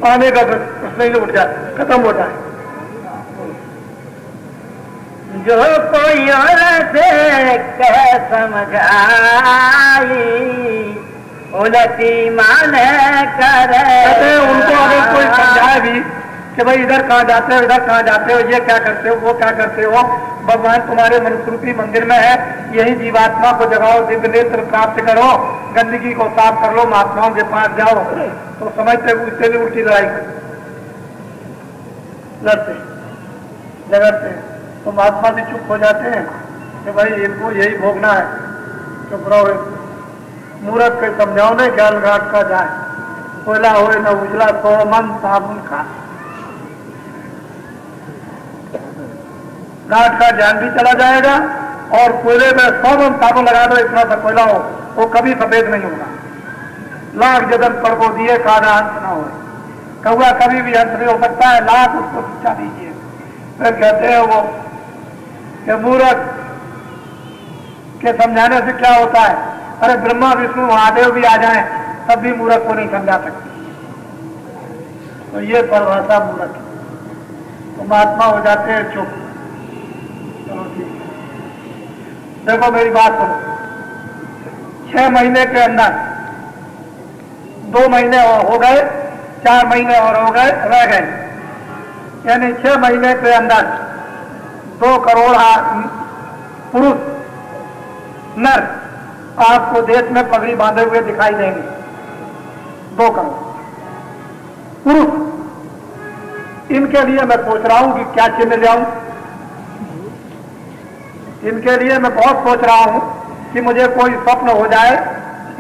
आने का प्रश्न ही उठ जाए, खत्म होता है। जो कोई और से कह समझाई उलटी माने करे। उनको अगर कोई समझाए भी कि भाई इधर कहाँ जाते हो, इधर कहाँ जाते हो, ये क्या करते हो, वो क्या करते हो, भगवान तुम्हारे मनुस्मृति मंदिर में है, यही जीवात्मा को जगाओ, दिव्य नेत्र प्राप्त करो, गंदगी को साफ कर लो, महात्माओं के पास जाओ, तो समझते उससे भी उल्टी लड़ाई लड़ते झगड़ते हैं। तो महात्मा भी चुप हो जाते हैं कि भाई इनको यही भोगना है, चुप रहो। मूर्ख के समझाओ ने ज्ञान घाट का जाए, कोयला हो न उजला सो मन साबुन का, घाट का ज्ञान भी चला जाएगा और कोयले में 100 मन साबुन लगा दो, इतना सा कोयला हो वो कभी सफेद नहीं होगा। लाख जदन पर को दिए कादा अंत न हो, कौआ कभी भी अंत नहीं हो सकता है, लाख उसको शिक्षा दीजिए। फिर कहते हैं वो कि मूर्ख के समझाने से क्या होता है, अरे ब्रह्मा विष्णु महादेव भी आ जाएं तब भी मूर्ख को नहीं समझा सकते। तो ये परिभाषा मूर्ख, तो महात्मा हो जाते हैं चुप। चलो ठीक है, देखो मेरी बात सुनो, 6 महीने के अंदर 2 महीने हो गए, 4 महीने और हो गए, रह गए, यानी 6 महीने के अंदर 2 करोड़ पुरुष नर आपको देश में पगड़ी बांधे हुए दिखाई देंगे। 2 करोड़ पुरुष। इनके लिए मैं सोच रहा हूं कि क्या चिन्ह ले आऊं। इनके लिए मैं बहुत सोच रहा हूं कि मुझे कोई स्वप्न हो जाए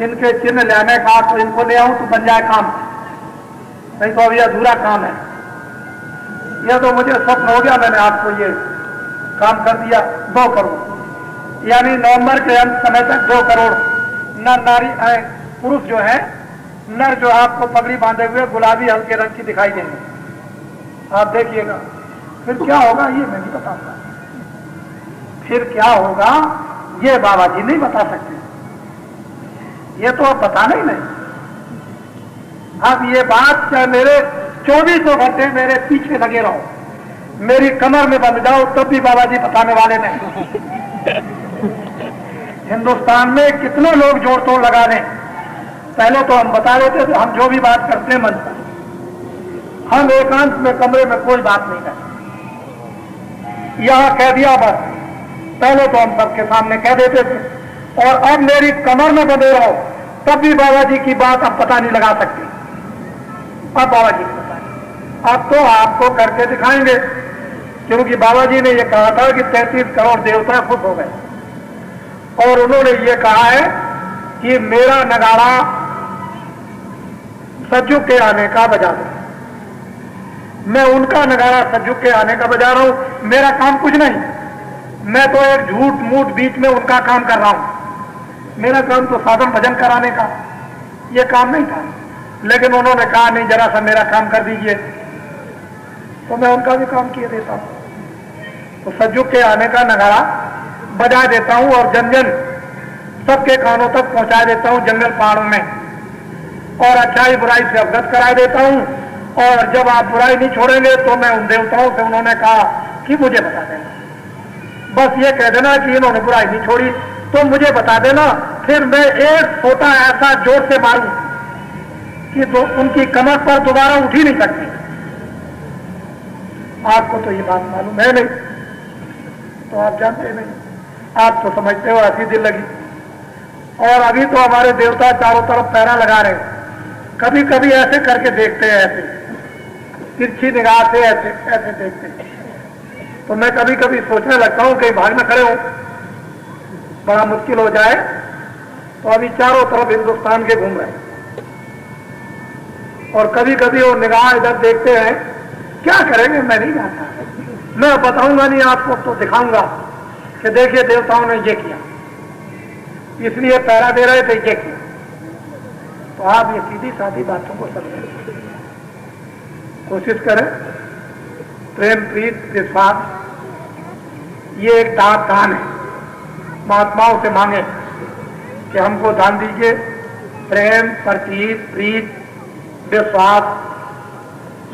इनके चिन्ह लेने का, तो इनको ले आऊं तो बन जाए काम, नहीं तो अभी अधूरा काम है। यह तो मुझे स्वप्न हो गया, मैंने आपको ये काम कर दिया। 2 करोड़ यानी नवंबर के अंत समय तक 2 करोड़ नर नारी पुरुष जो है, नर जो आपको पगड़ी बांधे हुए गुलाबी हल्के रंग की दिखाई देंगे। आप देखिएगा फिर क्या होगा ये मैं नहीं बताऊंगा। फिर क्या होगा ये बाबा जी नहीं बता सकते, ये तो आप बताना ही नहीं। अब ये बात क्या, मेरे 24 घंटे मेरे पीछे लगे रहो, मेरी कमर में बंध जाओ, तब भी बाबा जी बताने वाले नहीं। हिंदुस्तान में कितने लोग जोड़ तोड़ लगा दें, पहले तो हम बता देते थे, हम जो भी बात करते हैं मन पर, हम एकांत में कमरे में कोई बात नहीं करते, यहां कह दिया बस। पहले तो हम सबके सामने कह देते थे, और अब मेरी कमर में बंधे रहो तब भी बाबा जी की बात अब पता नहीं लगा सकती। अब बाबा जी को पता नहीं, अब तो आपको करके दिखाएंगे, क्योंकि बाबा जी ने यह कहा था कि 33 करोड़ देवता खुश हो गए, और उन्होंने ये कहा है कि मेरा नगाड़ा सज्जुग के आने का बजा दो। मैं उनका नगाड़ा सज्जुग के आने का बजा रहा हूं, मेरा काम कुछ नहीं, मैं तो एक झूठ मूठ बीच में उनका काम कर रहा हूं। मेरा काम तो साधन भजन कराने का ये काम नहीं था, लेकिन उन्होंने कहा नहीं जरा सा मेरा काम कर दीजिए, तो मैं उनका भी काम किए देता हूं। तो सज्जुग के आने का नगाड़ा बजा देता हूं और जन जन सबके कानों तक पहुंचा देता हूं, जंगल पहाड़ों में, और अच्छाई बुराई से अवगत करा देता हूं। और जब आप बुराई नहीं छोड़ेंगे तो मैं उन देवताओं से, उन्होंने कहा कि मुझे बता देना, बस ये कह देना कि इन्होंने बुराई नहीं छोड़ी तो मुझे बता देना, फिर मैं एक छोटा ऐसा जोर से मारूं कि तो उनकी कमर पर दोबारा उठ ही नहीं सकती। आपको तो ये बात मालूम है नहीं, तो आप जानते नहीं, आप तो समझते हो ऐसी दिल लगी। और अभी तो हमारे देवता चारों तरफ पैरा लगा रहे, कभी कभी ऐसे करके देखते हैं, ऐसे तिरछी निगाह से ऐसे ऐसे देखते हैं। तो मैं कभी कभी सोचने लगता हूं कहीं भाग में खड़े हो, बड़ा मुश्किल हो जाए। तो अभी चारों तरफ हिंदुस्तान के घूम रहे हैं, और कभी कभी वो निगाह इधर देखते हैं, क्या करेंगे मैं नहीं जानता, मैं बताऊंगा नहीं आपको, तो दिखाऊंगा कि देखिए देवताओं ने ये किया, इसलिए पैरा दे रहे थे, ये किया। तो आप ये सीधी सादी बातों को समझें, कोशिश करें। प्रेम प्रीत विश्वास ये एक दान है, महात्माओं से मांगे कि हमको दान दीजिए, प्रेम प्रतीत प्रीत विश्वास,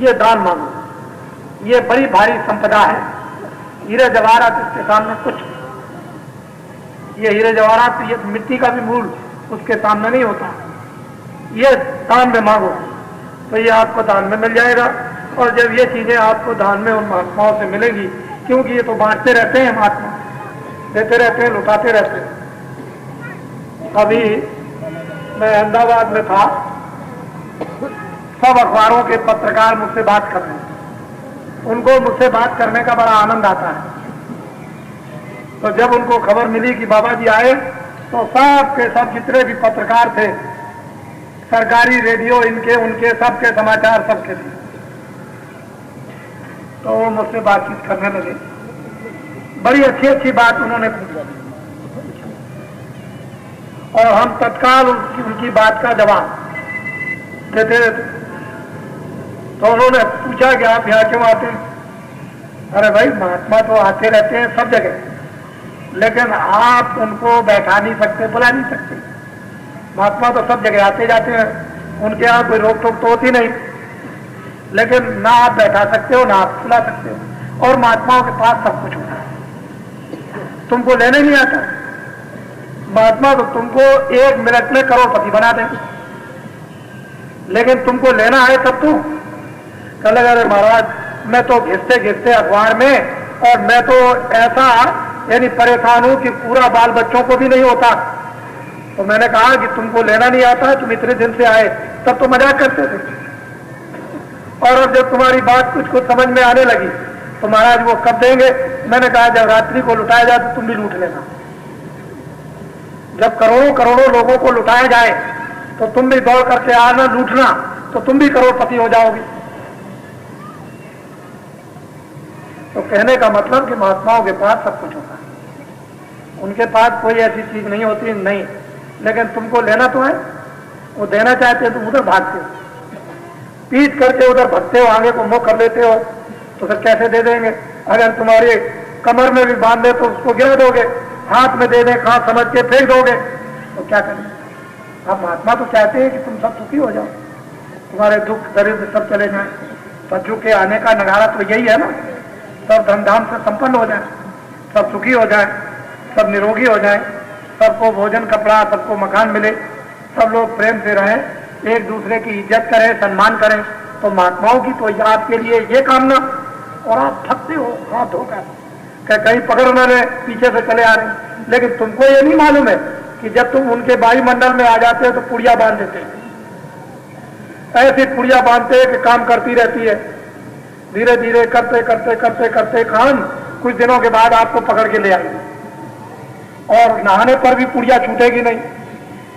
ये दान मांगो। ये बड़ी भारी संपदा है। हीरे जवाहरात इसके सामने कुछ, ये हीरे जवाहरात, ये मिट्टी का भी मूल उसके सामने नहीं होता। ये दान में मांगो तो ये आपको दान में मिल जाएगा। और जब ये चीजें आपको दान में उन महात्माओं से मिलेंगी, क्योंकि ये तो बांटते रहते हैं महात्मा, देते रहते हैं, लुटाते रहते हैं। अभी मैं अहमदाबाद में था, सब अखबारों के पत्रकार मुझसे बात कर रहे हैं। उनको मुझसे बात करने का बड़ा आनंद आता है। तो जब उनको खबर मिली कि बाबा जी आए, तो सब के सब जितने भी पत्रकार थे, सरकारी रेडियो इनके उनके सबके समाचार सबके थे, तो वो मुझसे बातचीत करने लगे। बड़ी अच्छी अच्छी बात उन्होंने पूछी और हम तत्काल उनकी बात का जवाब देते रहते। तो उन्होंने पूछा कि आप यहाँ क्यों आते हैं? अरे भाई, महात्मा तो आते रहते हैं सब जगह, लेकिन आप उनको बैठा नहीं सकते, बुला नहीं सकते। महात्मा तो सब जगह आते जाते हैं, उनके यहाँ कोई रोक टोक तो होती नहीं, लेकिन ना आप बैठा सकते हो ना आप बुला सकते हो। और महात्माओं के पास सब कुछ होता है, तुमको लेने नहीं आता। महात्मा तो तुमको 1 मिनट में करोड़पति बना देंगे, लेकिन तुमको लेना है तब तो कल, अरे महाराज मैं तो घिसते घिसते अखबार में, और मैं तो ऐसा यानी परेशान हूं कि पूरा बाल बच्चों को भी नहीं होता। तो मैंने कहा कि तुमको लेना नहीं आता, तुम इतने दिन से आए, तब तो मजाक करते थे, और अब जब तुम्हारी बात कुछ कुछ समझ में आने लगी तो महाराज वो कब देंगे? मैंने कहा जब रात्रि को लुटाया जाए तो तुम भी लूट लेना। जब करोड़ों करोड़ों लोगों को लुटाया जाए तो तुम भी दौड़ करके आना, लूटना, तो तुम भी करोड़पति हो जाओगे। तो कहने का मतलब कि महात्माओं के पास सब कुछ होता है, उनके पास कोई ऐसी चीज नहीं होती नहीं, लेकिन तुमको लेना तो है। वो देना चाहते हो, तुम उधर भागते हो, पीट करके उधर भगते हो, आगे को मुंह कर लेते हो, तो फिर कैसे दे देंगे? अगर तुम्हारे कमर में भी बांध दे तो उसको गिरा दोगे, हाथ में दे दे कहां समझ के फेंक दोगे, तो क्या करेंगे? अब महात्मा तो चाहते हैं कि तुम सब सुखी हो जाओ, तुम्हारे दुख दरिद्र सब चले जाए। सज्जू के आने का नगारा तो यही है ना, सब धूमधाम से संपन्न हो जाए, सब सुखी हो जाए, सब निरोगी हो जाए, सबको भोजन कपड़ा, सबको मकान मिले, सब लोग प्रेम से रहें, एक दूसरे की इज्जत करें, सम्मान करें। तो महात्माओं की तो आपके लिए ये कामना, और आप थकते हो हाथ धोकर कहीं पकड़ न ले, पीछे से चले आ रहे हैं। लेकिन तुमको ये नहीं मालूम है कि जब तुम उनके वायुमंडल में आ जाते हो तो पुड़िया बांध देते हैं, ऐसी पुड़िया बांधते हैं कि काम करती रहती है। धीरे धीरे करते करते करते करते काम कुछ दिनों के बाद आपको पकड़ के ले आएगी, और नहाने पर भी पुड़िया छूटेगी नहीं।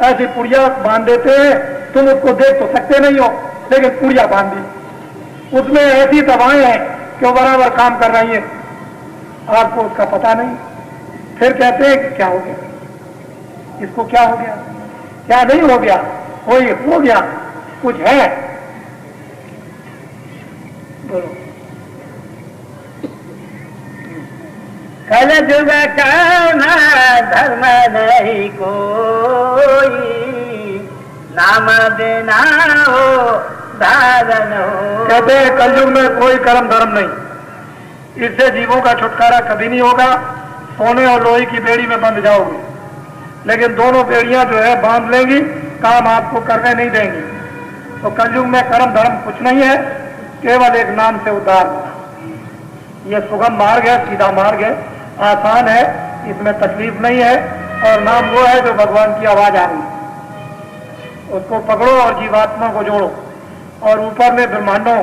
ऐसी पुड़िया बांध देते हैं, तुम उसको देख तो सकते नहीं हो, लेकिन पुड़िया बांध दी, उसमें ऐसी दवाएं हैं कि वो बराबर काम कर रही है, आपको उसका पता नहीं। फिर कहते हैं कि क्या हो गया, इसको क्या हो गया? क्या नहीं हो गया, हो गया, कुछ है। बोलो। कल जुग करना धर्म नहीं कोई, नाम बिना हो धारण हो। कहते हैं कलयुग में कोई कर्म धर्म नहीं, इससे जीवों का छुटकारा कभी नहीं होगा। सोने और लोहे की बेड़ी में बंध जाओगे, लेकिन दोनों बेड़ियां जो है बांध लेंगी, काम आपको करने नहीं देंगी। तो कलयुग में कर्म धर्म कुछ नहीं है, केवल एक नाम से उद्धार होना। यह सुगम मार्ग है, सीधा मार्ग है, आसान है, इसमें तकलीफ नहीं है। और नाम वो है जो भगवान की आवाज आ रही है, उसको पकड़ो और जीवात्मा को जोड़ो, और ऊपर में ब्रह्मांडों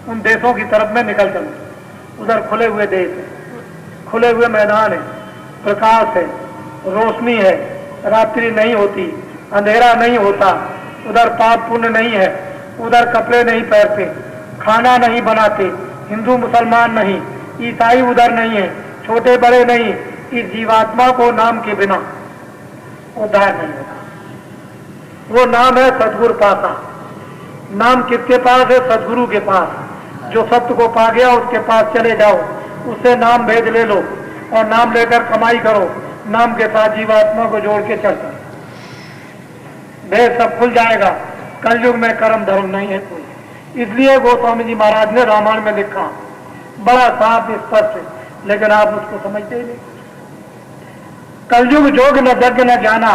उन देशों की तरफ में निकल चलो। उधर खुले हुए देश है, खुले हुए मैदान है, प्रकाश है, रोशनी है, रात्रि नहीं होती, अंधेरा नहीं होता, उधर पाप पुण्य नहीं है, उधर कपड़े नहीं पहनते, खाना नहीं बनाते, हिंदू मुसलमान नहीं, ईसाई उधर नहीं है, छोटे बड़े नहीं। इस जीवात्मा को नाम के बिना उद्धार नहीं होता। वो नाम है सद्गुरु पासा। नाम किसके पास है? सद्गुरु के पास। जो सत्य को पा गया उसके पास चले जाओ, उससे नाम भेद ले लो, और नाम लेकर कमाई करो, नाम के साथ जीवात्मा को जोड़ के चलता, भेद सब खुल जाएगा। कलयुग में कर्म धर्म नहीं है कोई। इसलिए गोस्वामी जी महाराज ने रामायण में लिखा बड़ा साफ स्पष्ट, लेकिन आप उसको समझते ही नहीं। कलयुग जोग न यज्ञ न जाना,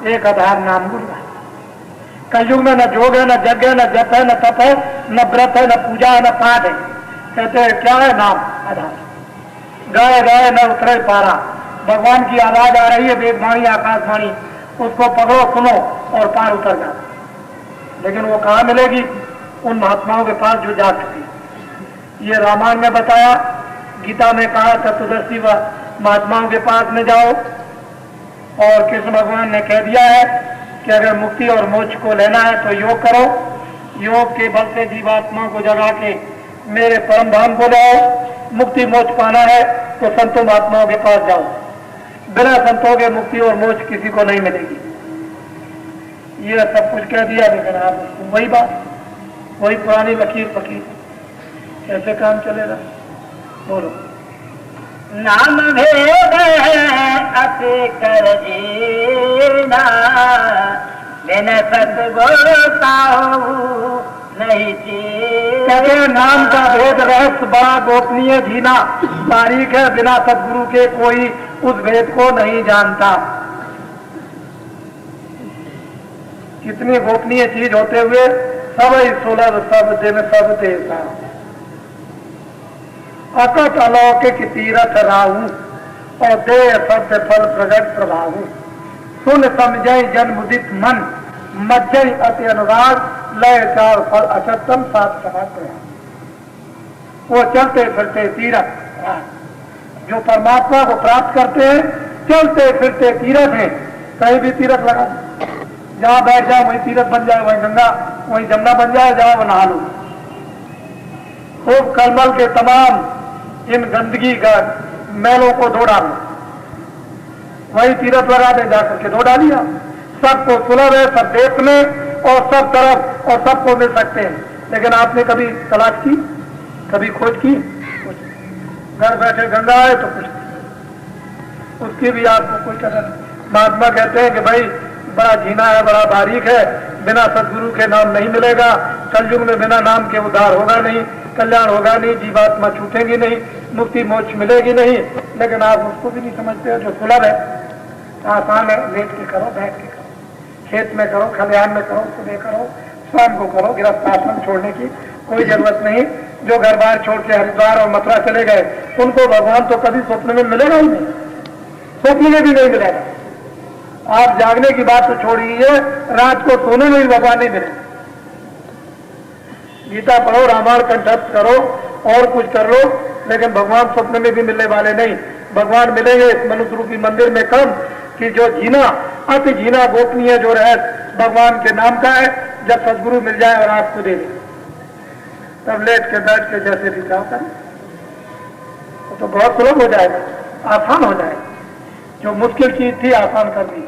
एक आधार नाम गुरु है। कलयुग में न जोग है, न यज्ञ है, न जप है, न तप है, न व्रत है, न पूजा है, न पाठ है। कहते हैं क्या है नाम? आधार। गाय गाय न उतरे पारा, भगवान की आवाज आ रही है, वेदवाणी आकाशवाणी, उसको पकड़ो सुनो और पार उतर जाओ। लेकिन वो कहाँ मिलेगी? उन महात्माओं के पास जो जा चुकी। ये रामायण में बताया, गीता में कहा चतुर्दशी व महात्माओं के पास में जाओ। और कृष्ण भगवान ने कह दिया है कि अगर मुक्ति और मोक्ष को लेना है तो योग करो, योग के बल से जीवात्मा को जगा के मेरे परम धाम को लाओ। मुक्ति मोक्ष पाना है तो संतों महात्माओं के पास जाओ। बिना संतों के मुक्ति और मोक्ष किसी को नहीं मिलेगी। ये सब कुछ कह दिया, लेकिन आप उसको वही बात, वही पुरानी लकीर फकीर, कैसे काम चलेगा? बोलो। नाम भेद अति कर जीना, बिन सतगुरु ताऊ नहीं जी। कहते नाम का भेद रहस्य बड़ा गोपनीय जीना, तारीख है बिना सतगुरु के कोई उस भेद को नहीं जानता। कितनी गोपनीय चीज होते हुए सब सुलभ सब दिन सब देता, अकट अलौकिक तीरथ राहू और दे सत्य फल प्रगट प्रभावू। सुन समझय जन मुदित मन, मज्जय अति अनुराग, लय चार फल अचतम सात समाप्त। वो चलते फिरते तीरथ, जो परमात्मा को प्राप्त करते हैं चलते फिरते तीरथ हैं। कहीं भी तीरथ लगा, जहां बैठ जाए वहीं तीरथ बन जाए, वहीं गंगा वहीं जमुना बन जाए, जहां वो नहा लो। खूब कलमल के तमाम इन गंदगी का मैलों को धो डालो, वही तीरथ लगा दे, जाकर के धो डालिए। सबको सुलभ है, सब देश में और सब तरफ और सबको मिल सकते हैं। लेकिन आपने कभी तलाश की, कभी खोज की? घर बैठे गंगा है तो कुछ उसकी भी आपको कोई कदर नहीं। महात्मा कहते हैं कि भाई बड़ा जीना है, बड़ा बारीक है, बिना सदगुरु के नाम नहीं मिलेगा। कलयुग में बिना नाम के उद्धार होगा नहीं, कल्याण होगा नहीं, जीवात्मा छूटेगी नहीं, मुक्ति मोक्ष मिलेगी नहीं। लेकिन आप उसको भी नहीं समझते हो। जो सुलभ है, आसान है, लेट के करो, बैठ के करो, खेत में करो, खलिहान में करो, सुबह करो, शाम को करो। गृहस्थ आश्रम छोड़ने की कोई जरूरत नहीं। जो घर बार छोड़ के हरिद्वार और मथुरा चले गए, उनको भगवान तो कभी स्वप्न में मिलेगा ही नहीं, स्वप्न में भी नहीं मिलेगा। आप जागने की बात तो छोड़िए, रात को सोने में भी भगवान नहीं मिले। गीता पढ़ो, रामायण कंठस्थ करो और कुछ कर लो, लेकिन भगवान स्वप्न में भी मिलने वाले नहीं। भगवान मिलेंगे इस मनुष्य रूपी मंदिर में कम, कि जो जीना अति जीना गोपनीय जो रहस्य भगवान के नाम का है, जब सदगुरु मिल जाए और आपको दे दे, तब लेट के बैठ के जैसे भी चाह करें तो बहुत सुलभ हो जाएगा, आसान हो जाएगा। जो मुश्किल चीज थी आसान कर दी।